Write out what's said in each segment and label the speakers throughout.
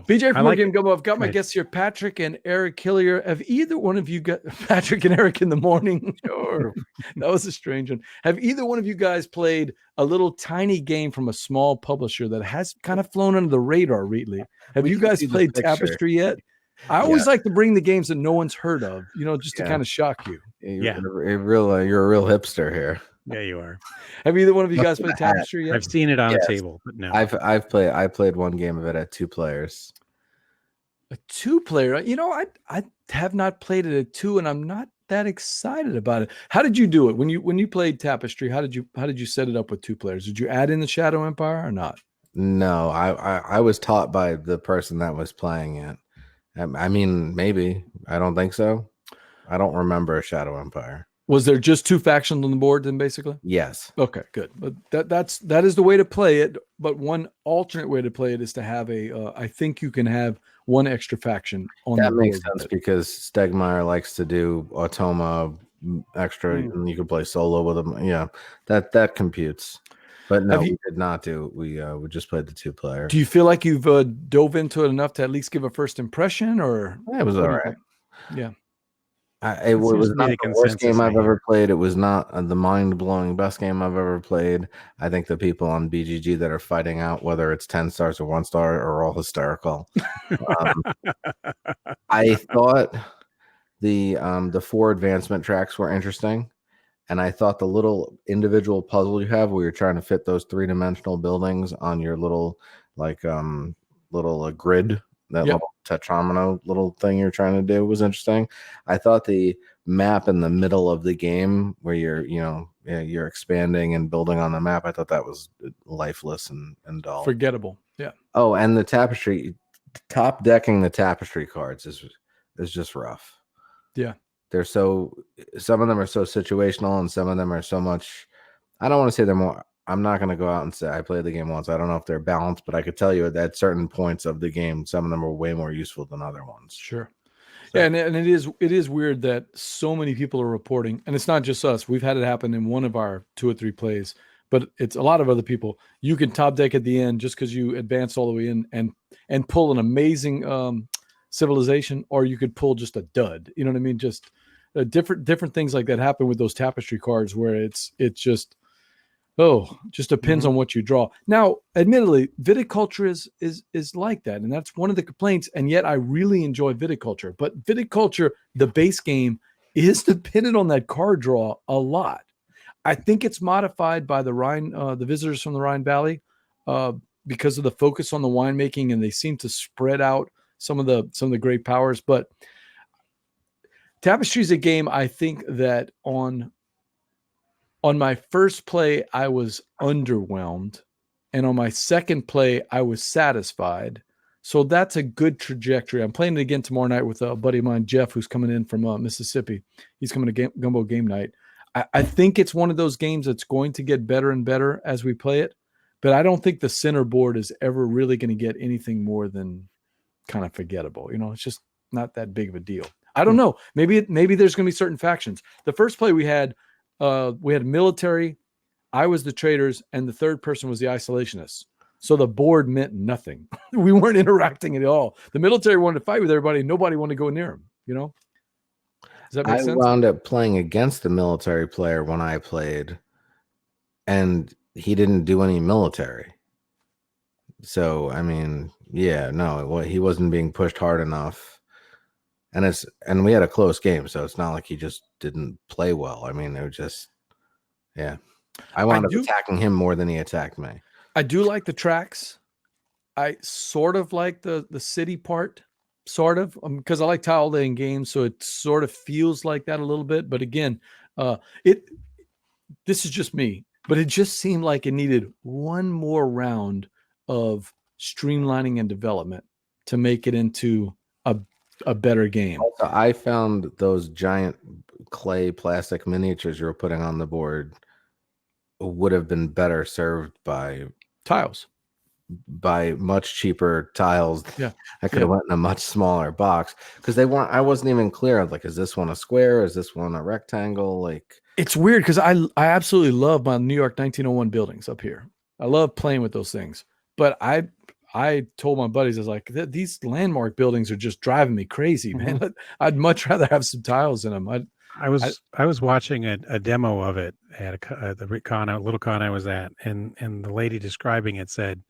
Speaker 1: BJ from
Speaker 2: like
Speaker 1: Game Gumbo, I've got my guests here, Patrick and Eric Hillier. Have either one of you got Patrick and Eric in the morning? Sure. That was a strange one. Have either one of you guys played a little tiny game from a small publisher that has kind of flown under the radar lately? Have you guys played Tapestry yet? I always like to bring the games that no one's heard of, just to kind of shock you.
Speaker 3: You're a real hipster here.
Speaker 2: Yeah, you are.
Speaker 1: Have either one of you guys played Tapestry yet?
Speaker 2: I've seen it on a table, but no.
Speaker 3: I played one game of it at 2 players.
Speaker 1: A 2-player? I have not played it at 2, and I'm not that excited about it. How did you do it when you played Tapestry? How did you set it up with 2 players? Did you add in the Shadow Empire or not?
Speaker 3: No, I was taught by the person that was playing it. I mean, maybe. I don't think so. I don't remember a Shadow Empire.
Speaker 1: Was there just 2 factions on the board then, basically?
Speaker 3: Yes.
Speaker 1: Okay, good. But that is the way to play it. But one alternate way to play it is to have I think you can have 1 extra faction on the board.
Speaker 3: That makes sense because Stonemaier likes to do Automa extra, and you can play solo with them. Yeah, that computes. But no, we did not do. We just played the 2-player.
Speaker 1: Do you feel like you've dove into it enough to at least give a first impression, or
Speaker 3: it was all right?
Speaker 1: Yeah.
Speaker 3: It was not the worst game I've ever played. It was not the mind-blowing best game I've ever played. I think the people on BGG that are fighting out whether it's 10 stars or 1 star are all hysterical. I thought the 4 advancement tracks were interesting, and I thought the little individual puzzle you have where you're trying to fit those 3-dimensional buildings on your little grid. That little tetromino little thing you're trying to do was interesting. I thought the map in the middle of the game where you're expanding and building on the map, I thought that was lifeless and dull.
Speaker 1: Forgettable. Yeah.
Speaker 3: Oh, and the Tapestry, top decking the Tapestry cards is just rough.
Speaker 1: Yeah.
Speaker 3: Some of them are so situational and some of them are so much, I don't want to say they're more, I'm not going to go out and say I played the game once. I don't know if they're balanced, but I could tell you at certain points of the game, some of them are way more useful than other ones.
Speaker 1: Sure. So. Yeah, and it is weird that so many people are reporting, and it's not just us. We've had it happen in one of our 2 or 3 plays, but it's a lot of other people. You can top deck at the end just because you advance all the way in and pull an amazing civilization, or you could pull just a dud. You know what I mean? Just different things like that happen with those Tapestry cards where it's just. Just depends on what you draw. Now, admittedly, viticulture is like that, and that's one of the complaints. And yet, I really enjoy viticulture. But viticulture, the base game, is dependent on that card draw a lot. I think it's modified by the Rhine, the visitors from the Rhine Valley, because of the focus on the winemaking, and they seem to spread out some of the great powers. But Tapestry is a game I think that on my first play, I was underwhelmed. And on my second play, I was satisfied. So that's a good trajectory. I'm playing it again tomorrow night with a buddy of mine, Jeff, who's coming in from Mississippi. He's coming to Gumbo game night. I think it's one of those games that's going to get better and better as we play it. But I don't think the center board is ever really going to get anything more than kind of forgettable. It's just not that big of a deal. I don't know. Maybe there's going to be certain factions. The first play we had military, I was the traders, and the third person was the isolationists. So the board meant nothing. We weren't interacting at all. The military wanted to fight with everybody. Nobody wanted to go near them, Does that make sense?
Speaker 3: I wound up playing against the military player when I played, and he didn't do any military. So, I mean, he wasn't being pushed hard enough. And we had a close game, so it's not like he just didn't play well. I mean, it was just, I wound up attacking him more than he attacked me.
Speaker 1: I do like the tracks. I sort of like the city part, sort of, because I like tile laying games, so it sort of feels like that a little bit. But again, this is just me, but it just seemed like it needed one more round of streamlining and development to make it into a better game.
Speaker 3: Also, I found those giant clay plastic miniatures you were putting on the board would have been better served by
Speaker 1: tiles,
Speaker 3: by much cheaper tiles.
Speaker 1: Yeah,
Speaker 3: I could have went in a much smaller box because they weren't. I wasn't even clear. Like, is this one a square? Is this one a rectangle? Like,
Speaker 1: it's weird because I absolutely love my New York 1901 buildings up here. I love playing with those things, but I I told my buddies, I was like, these landmark buildings are just driving me crazy, man. I'd much rather have some tiles in them.
Speaker 2: I was watching a demo of it at the little con I was at, and the lady describing it said,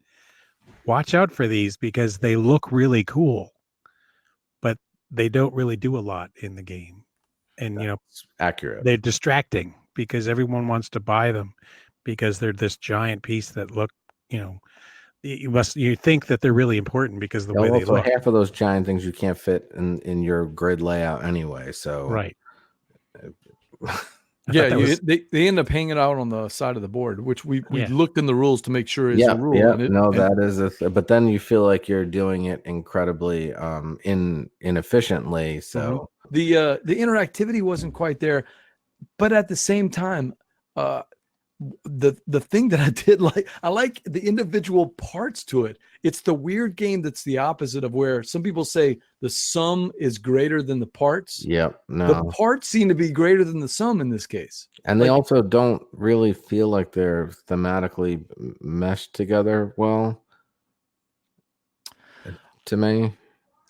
Speaker 2: "Watch out for these because they look really cool, but they don't really do a lot in the game, and
Speaker 3: That's accurate.
Speaker 2: They're distracting because everyone wants to buy them because they're this giant piece that look, you think that they're really important because of the way they look.
Speaker 3: Half of those giant things you can't fit in your grid layout anyway. So
Speaker 2: right."
Speaker 1: They end up hanging out on the side of the board, which we looked in the rules to make sure is the rule.
Speaker 3: Yeah, that is but then you feel like you're doing it incredibly inefficiently. So
Speaker 1: the interactivity wasn't quite there, but at the same time, the thing that I did like, I like the individual parts to it. It's the weird game that's the opposite of where some people say the sum is greater than the parts.
Speaker 3: Yep. No.
Speaker 1: The parts seem to be greater than the sum in this case.
Speaker 3: And they also don't really feel like they're thematically meshed together well to me.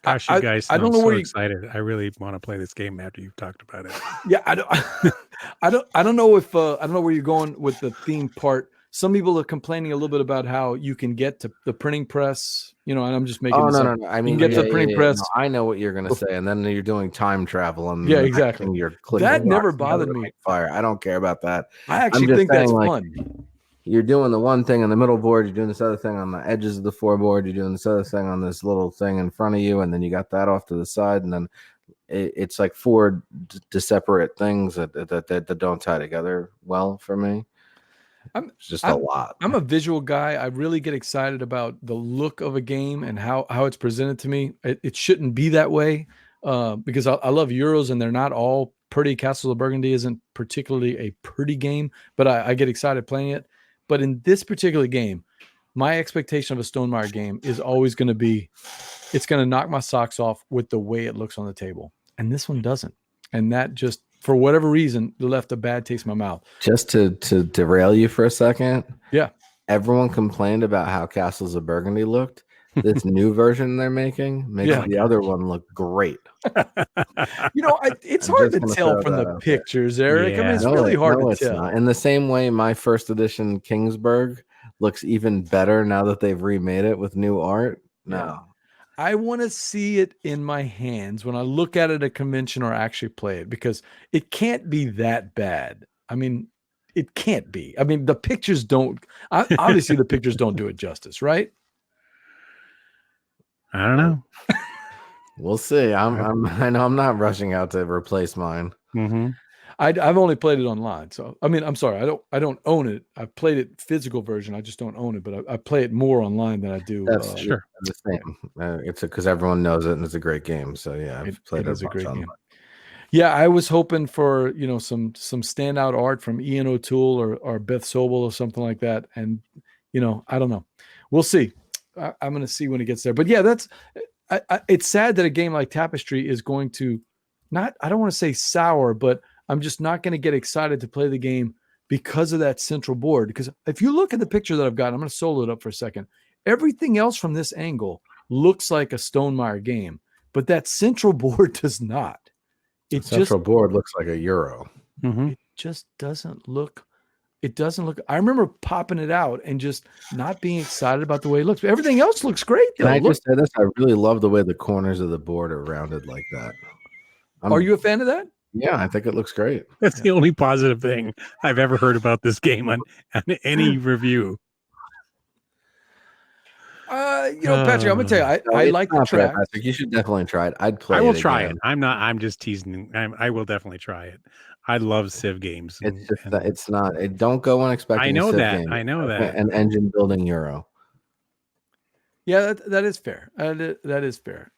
Speaker 2: Gosh, you guys sound so excited. I really want to play this game after you've talked about it.
Speaker 1: Yeah, I don't know if I don't know where you're going with the theme part. Some people are complaining a little bit about how you can get to the printing press, and I'm just making.
Speaker 3: No. I mean,
Speaker 1: you can get to the printing press.
Speaker 3: No, I know what you're going to say, and then you're doing time travel, and
Speaker 1: exactly.
Speaker 3: You're clicking.
Speaker 1: That never bothered me.
Speaker 3: Fire. I don't care about that.
Speaker 1: I actually think that's fun.
Speaker 3: You're doing the one thing on the middle board, you're doing this other thing on the edges of the floorboard, you're doing this other thing on this little thing in front of you, and then you got that off to the side, and then it's like four separate things that don't tie together well for me. It's just a lot.
Speaker 1: I'm a visual guy. I really get excited about the look of a game and how it's presented to me. It shouldn't be that way because I love Euros, and they're not all pretty. Castles of Burgundy isn't particularly a pretty game, but I get excited playing it. But in this particular game, my expectation of a Stonemaier game is always going to be, it's going to knock my socks off with the way it looks on the table. And this one doesn't. And that just, for whatever reason, left a bad taste in my mouth.
Speaker 3: Just to derail you for a second.
Speaker 1: Yeah.
Speaker 3: Everyone complained about how Castles of Burgundy looked. This new version they're making makes the other one look great.
Speaker 1: It's hard to tell from the pictures, Eric.
Speaker 2: Yeah.
Speaker 1: I mean, it's really hard to tell.
Speaker 3: Not. In the same way, my first edition Kingsburg looks even better now that they've remade it with new art. No.
Speaker 1: Yeah. I want to see it in my hands when I look at it at a convention or actually play it, because it can't be that bad. I mean, it can't be. I mean, the pictures don't, obviously the pictures don't do it justice, right?
Speaker 2: I don't know.
Speaker 3: We'll see. I know I'm not rushing out to replace mine.
Speaker 2: Mm-hmm.
Speaker 1: I've only played it online, so I mean, I'm sorry, I don't own it. I've played it physical version. I just don't own it, but I play it more online than I do.
Speaker 3: That's sure the same. It's because everyone knows it and it's a great game. So yeah, I've played it as a great game.
Speaker 1: Yeah, I was hoping for some standout art from Ian O'Toole or Beth Sobel or something like that, and I don't know. We'll see. I'm going to see when it gets there. But yeah, it's sad that a game like Tapestry is going to I don't want to say sour, but I'm just not going to get excited to play the game because of that central board. Because if you look at the picture that I've got, I'm going to solo it up for a second. Everything else from this angle looks like a Stonemaier game, but that central board does not.
Speaker 3: The central board looks like a Euro.
Speaker 2: Mm-hmm.
Speaker 1: It just doesn't look. It doesn't look. I remember popping it out and just not being excited about the way it looks. But everything else looks great.
Speaker 3: Can I just say this? I really love the way the corners of the board are rounded like that.
Speaker 1: Are you a fan of that?
Speaker 3: Yeah, I think it looks great.
Speaker 2: That's the only positive thing I've ever heard about this game on any review.
Speaker 1: Patrick, I'm gonna tell you, I like the track.
Speaker 3: Patrick, you should definitely try it. I'd play.
Speaker 2: I will try it. I'm just teasing. I will definitely try it. I love Civ games.
Speaker 3: It's just that it's not. Don't go unexpected.
Speaker 2: I know that. I know that.
Speaker 3: An engine building Euro.
Speaker 1: Yeah, that is fair. That is fair.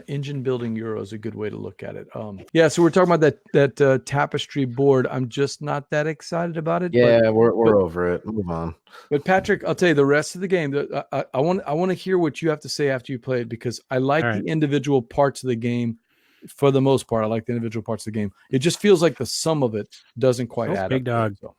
Speaker 1: Engine building Euro is a good way to look at it. Yeah, so we're talking about that Tapestry board. I'm just not that excited about it.
Speaker 3: Yeah, we're over it. Move on.
Speaker 1: But Patrick, I'll tell you the rest of the game. I want to hear what you have to say after you play it, because I like the individual parts of the game. For the most part, I like the individual parts of the game. It just feels like the sum of it doesn't quite add
Speaker 2: big
Speaker 1: up.
Speaker 2: Dog.
Speaker 1: So.